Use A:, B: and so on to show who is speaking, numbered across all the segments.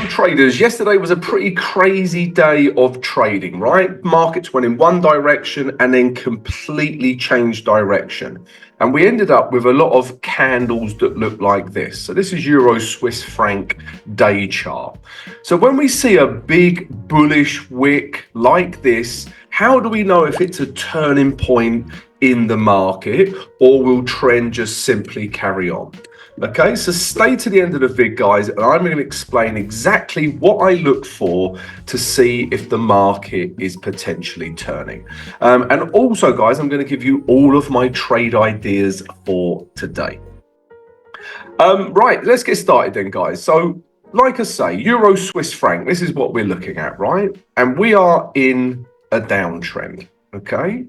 A: traders, yesterday was a pretty crazy day of trading, right? Markets went in one direction and then completely changed direction. And we ended up with a lot of candles that look like this. So this is Euro Swiss franc day chart. So when we see a big bullish wick like this, how do we know if it's a turning point in the market, or will trend just simply carry on? Okay, so stay to the end of the vid, guys, and I'm going to explain exactly what I look for to see if the market is potentially turning. And also, guys, I'm going to give you all of my trade ideas for today. Right, let's get started then, guys. So, like I say, Euro Swiss franc, this is what we're looking at, right? And we are in a downtrend, okay?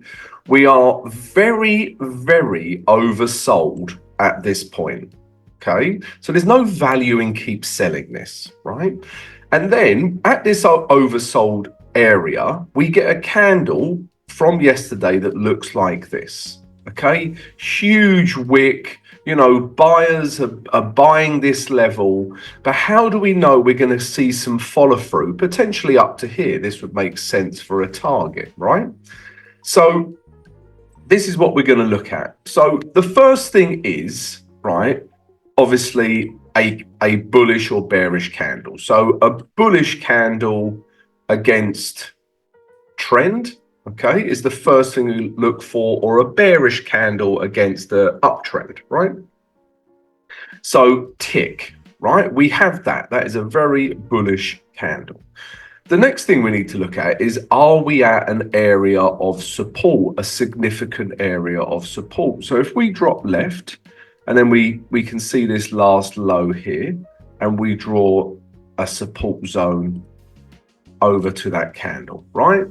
A: We are very, very oversold at this point. Okay, so there's no value in keep selling this, right? And then at this oversold area, we get a candle from yesterday that looks like this. Okay, huge wick, you know, buyers are buying this level, but how do we know we're going to see some follow through, potentially up to here? This would make sense for a target, right? So this is what we're going to look at. So the first thing is, right, obviously a bullish or bearish candle. So a bullish candle against trend, okay, is the first thing you look for, or a bearish candle against the uptrend, right? So tick, right? We have that. That is a very bullish candle. The next thing we need to look at is, are we at an area of support, a significant area of support? So if we drop left, and then we can see this last low here, and we draw a support zone over to that candle, right?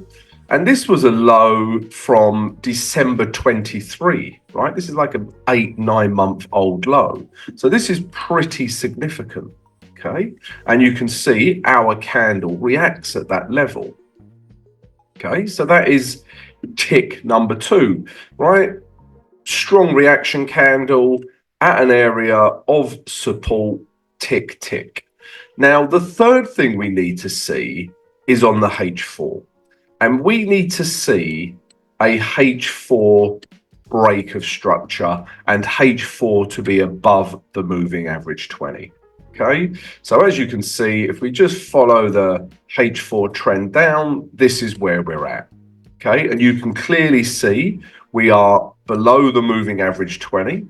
A: And this was a low from December 23, right? This is like an 8-9 month old low. So this is pretty significant, okay? And you can see our candle reacts at that level, okay? So that is tick number 2, right? Strong reaction candle at an area of support, tick, tick. Now, the third thing we need to see is on the H4. And we need to see a H4 break of structure and H4 to be above the moving average 20. Okay, so as you can see, if we just follow the H4 trend down, this is where we're at. Okay, and you can clearly see we are below the moving average 20.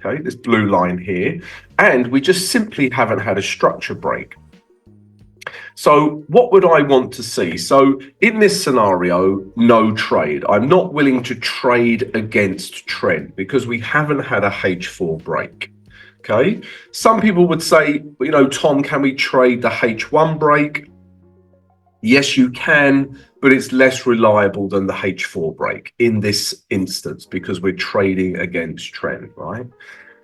A: Okay, this blue line here, and we just simply haven't had a structure break. So what would I want to see? So in this scenario, no trade. I'm not willing to trade against trend because we haven't had a H4 break. Okay, some people would say, you know, Tom, can we trade the H1 break? Yes, you can, but it's less reliable than the H4 break in this instance because we're trading against trend, right?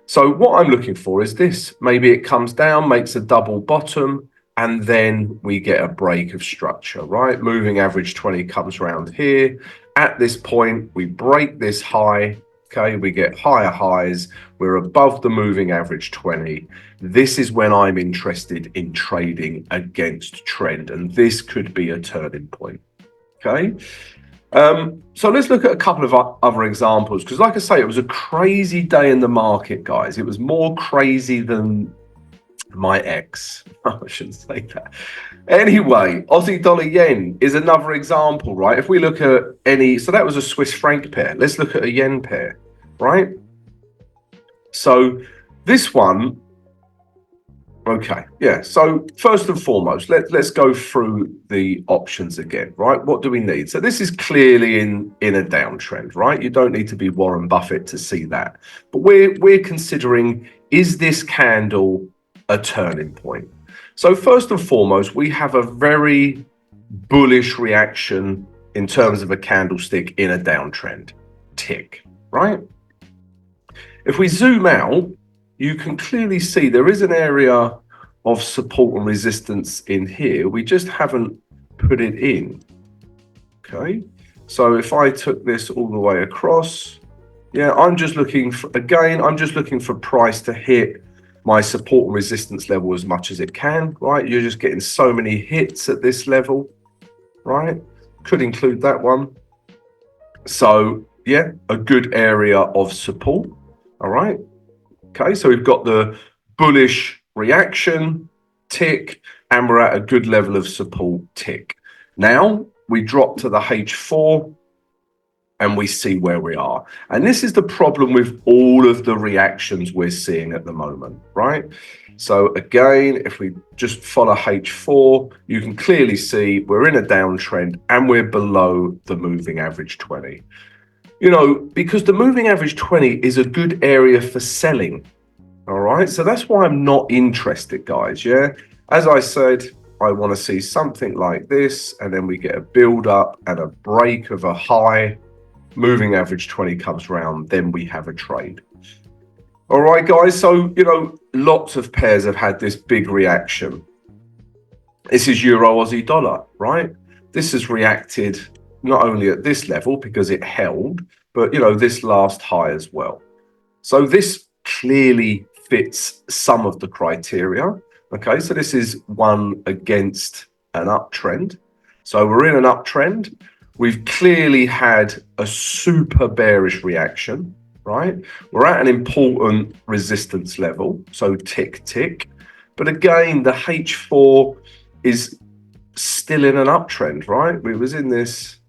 A: So what I'm looking for is this. Maybe it comes down, makes a double bottom, and then we get a break of structure, right? Moving average 20 comes around here. At this point, we break this high, okay? We get higher highs. We're above the moving average 20. This is when I'm interested in trading against trend, and this could be a turning point, okay? So let's look at a couple of other examples, because like I say, it was a crazy day in the market, guys. It was more crazy than my ex. I shouldn't say that. Anyway, Aussie dollar yen is another example, right? If we look at any, so that was a Swiss franc pair. Let's look at a yen pair, right? So this one, okay, yeah. So first and foremost, let's go through the options again, right? What do we need? So this is clearly in a downtrend, right? You don't need to be Warren Buffett to see that. But we're considering, is this candle a turning point? So first and foremost, we have a very bullish reaction in terms of a candlestick in a downtrend, tick, right? If we zoom out, you can clearly see there is an area of support and resistance in here. We just haven't put it in, okay? So if I took this all the way across, yeah, I'm just looking for, again, I'm just looking for price to hit my support and resistance level as much as it can, right? You're just getting so many hits at this level, right? Could include that one. So yeah, a good area of support. All right. Okay, so we've got the bullish reaction tick, and we're at a good level of support tick. Now we drop to the H4 and we see where we are. And this is the problem with all of the reactions we're seeing at the moment, right? So again, if we just follow H4, you can clearly see we're in a downtrend and we're below the moving average 20. You know, because the moving average 20 is a good area for selling. All right, so that's why I'm not interested, guys. Yeah, as I said, I want to see something like this, and then we get a build up and a break of a high. Moving average 20 comes round, then we have a trade. All right, guys. So, you know, lots of pairs have had this big reaction. This is Euro Aussie dollar, right? This has reacted not only at this level because it held, but, you know, this last high as well. So this clearly fits some of the criteria. Okay, so this is one against an uptrend. So we're in an uptrend. We've clearly had a super bearish reaction, right? We're at an important resistance level, so tick, tick. But again, the H4 is still in an uptrend, right? We was in this,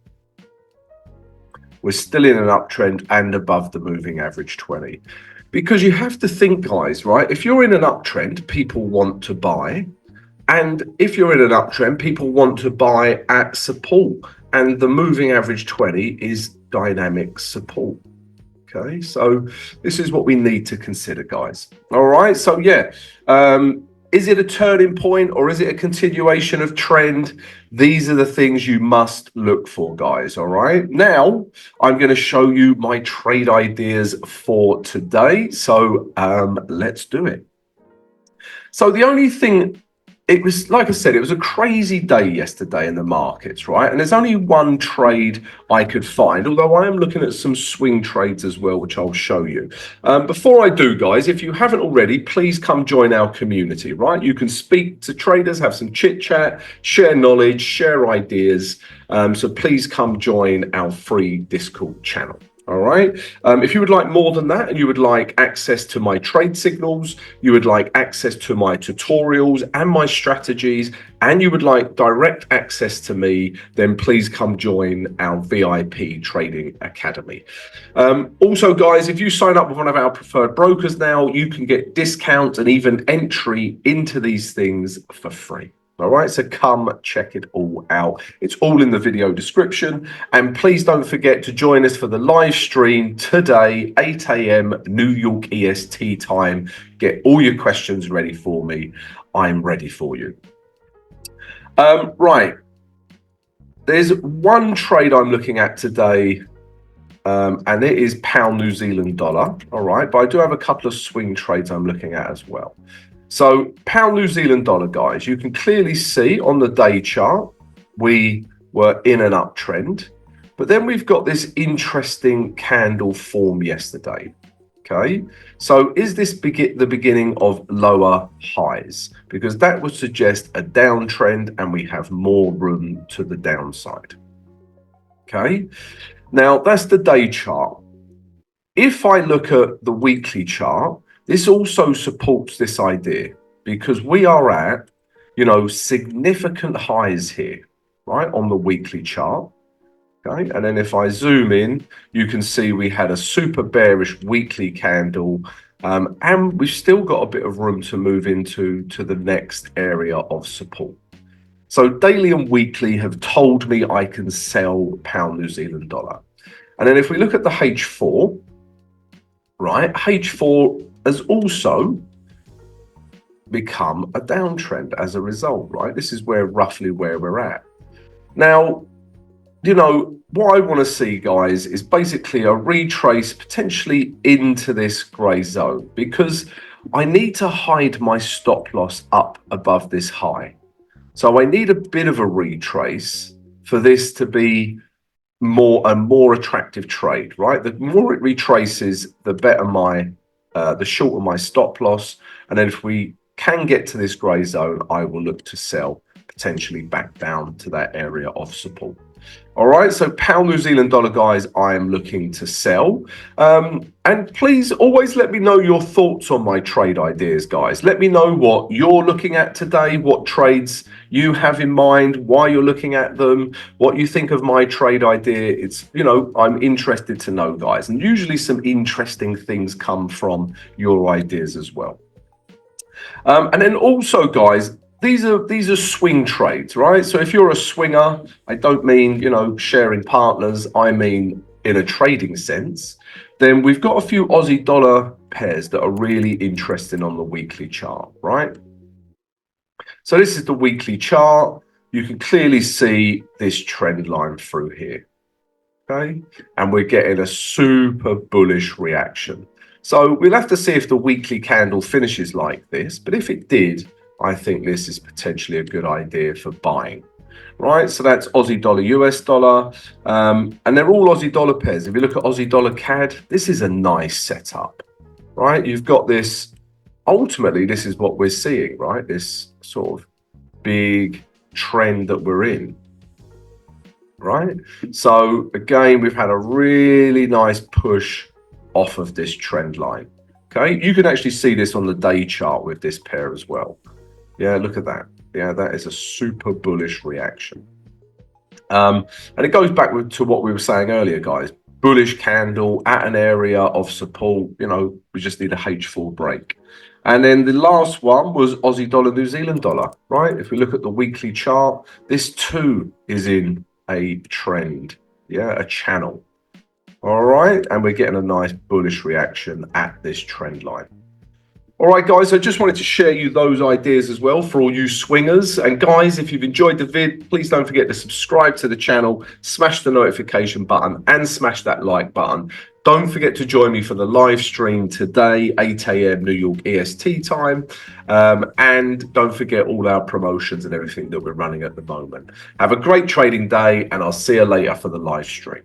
A: we're still in an uptrend and above the moving average 20. Because you have to think, guys, right? If you're in an uptrend, people want to buy. And if you're in an uptrend, people want to buy at support. And the moving average 20 is dynamic support. Okay, so this is what we need to consider, guys. All right, so yeah, is it a turning point or is it a continuation of trend? These are the things you must look for, guys. All right, now I'm going to show you my trade ideas for today. So let's do it. So the only thing, it was, like I said, it was a crazy day yesterday in the markets, right? And there's only one trade I could find, although I am looking at some swing trades as well, which I'll show you. Before I do, guys, if you haven't already, please come join our community, right? You can speak to traders, have some chit chat, share knowledge, share ideas. So please come join our free Discord channel. All right. If you would like more than that and you would like access to my trade signals, you would like access to my tutorials and my strategies, and you would like direct access to me, then please come join our VIP Trading Academy. Also, guys, if you sign up with one of our preferred brokers now, you can get discounts and even entry into these things for free. All right, so come check it all out. It's all in the video description. And please don't forget to join us for the live stream today, 8 a.m. New York EST time. Get all your questions ready for me. I'm ready for you. Right. There's one trade I'm looking at today, and it is pound New Zealand dollar. All right, but I do have a couple of swing trades I'm looking at as well. So pound New Zealand dollar, guys, you can clearly see on the day chart, we were in an uptrend, but then we've got this interesting candle form yesterday. Okay, so is this the beginning of lower highs? Because that would suggest a downtrend and we have more room to the downside. Okay, now that's the day chart. If I look at the weekly chart, this also supports this idea because we are at, you know, significant highs here, right, on the weekly chart. Okay, and then if I zoom in, you can see we had a super bearish weekly candle, and we've still got a bit of room to move into the next area of support. So daily and weekly have told me I can sell pound New Zealand dollar. And then if we look at the H4, right, H4 has also become a downtrend as a result, right? This is roughly where we're at. Now, you know, what I want to see, guys, is basically a retrace potentially into this grey zone because I need to hide my stop loss up above this high. So I need a bit of a retrace for this to be a more attractive trade, right? The more it retraces, the better my the short of my stop loss. And then if we can get to this grey zone, I will look to sell, potentially back down to that area of support. All right, so pound New Zealand dollar, guys, I am looking to sell. And please always let me know your thoughts on my trade ideas, guys. Let me know what you're looking at today, what trades you have in mind, why you're looking at them, what you think of my trade idea. It's, I'm interested to know, guys. And usually some interesting things come from your ideas as well. And then also, guys, these are swing trades, right? So if you're a swinger, I don't mean, sharing partners, I mean in a trading sense, then we've got a few Aussie dollar pairs that are really interesting on the weekly chart, right? So this is the weekly chart. You can clearly see this trend line through here, okay? And we're getting a super bullish reaction. So we'll have to see if the weekly candle finishes like this, but if it did, I think this is potentially a good idea for buying, right? So that's Aussie dollar, US dollar, and they're all Aussie dollar pairs. If you look at Aussie dollar CAD, this is a nice setup, right? You've got this, ultimately, this is what we're seeing, right? This sort of big trend that we're in, right? So again, we've had a really nice push off of this trend line. Okay, you can actually see this on the day chart with this pair as well. Yeah, look at that. Yeah, that is a super bullish reaction. And it goes back to what we were saying earlier, guys. Bullish candle at an area of support. We just need a H4 break. And then the last one was Aussie dollar, New Zealand dollar, right? If we look at the weekly chart, this too is in a trend, a channel. All right, and we're getting a nice bullish reaction at this trend line. All right, guys, I just wanted to share you those ideas as well for all you swingers. And guys, if you've enjoyed the vid, please don't forget to subscribe to the channel, smash the notification button and smash that like button. Don't forget to join me for the live stream today, 8 a.m. New York EST time. And don't forget all our promotions and everything that we're running at the moment. Have a great trading day, and I'll see you later for the live stream.